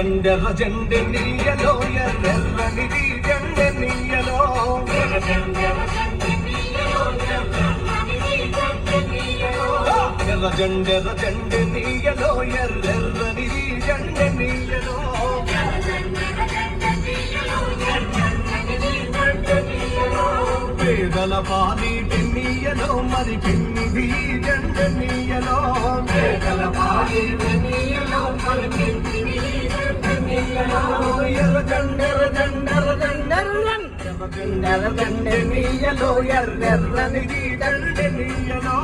జెండెర జెండెనీయలో ఎర్రెర్రనిది జెండెనీయలో ఎర్ర జెండెర జెండెనీయలో ఎర్రెర్రనిది జెండెనీయలో పేదల పాలిటిన్నీయలో మరి పిన్నిది జెండెనీయలో పేదల పాలిటిన్నీయలో మరి పిన్నిది ఎర్ర జెండెర జెండెర జెండెర జెండెనీయలో ఎర్రెర్రనిది జెండెనీయలో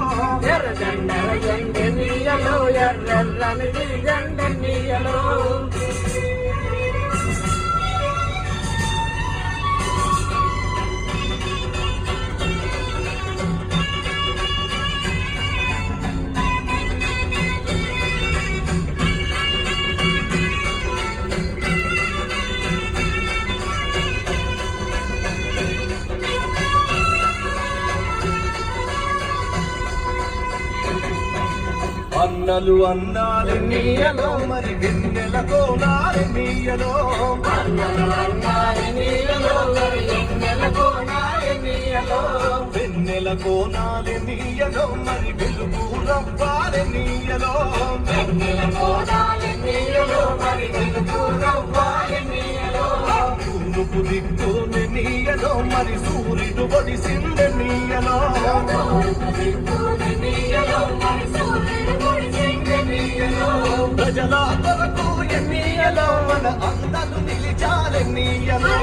ఎర్ర జెండెర జెండెనీయలో ఎర్రెర్రనిది జెండెనీయలో అన్నలు అన్నారెన్నీయలో మరి వెన్నెల కోనారెన్నీయలో వెన్నెల కోనారెన్నీయలో మరి వెలుగు రవ్వారెన్నీయలో తూర్పు దిక్కునీయలో మరి సూర్యుడు ఒడిసిందెన్నీయలో ప్రజల కొరకు ఎన్నీయలో మన అందరూ నిలిచారెన్నీయలో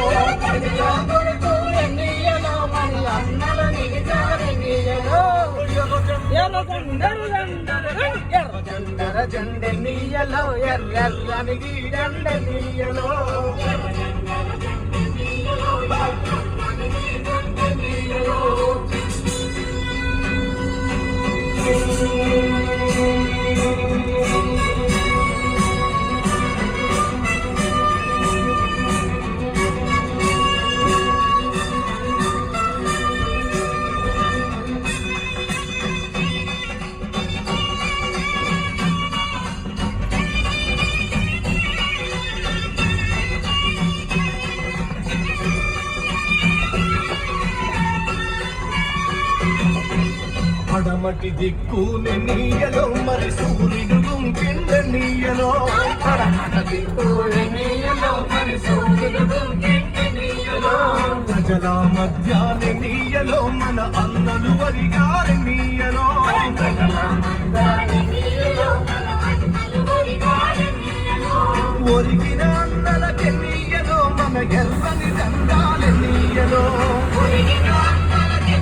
ఎర్ర జెండెనీయలో ఎర్రెర్రనిది జెండెనీయలో పడమటి దిక్కుని నీయలో మరి సూర్యుడు గుంకెండనీయలో ప్రజల మధ్యాన్ని నీయలో మన అన్నలు వరిగారి నీయలో ఒరిగిన అన్నలకి నీయలో మన ఎర్రని దండాలి నీయలో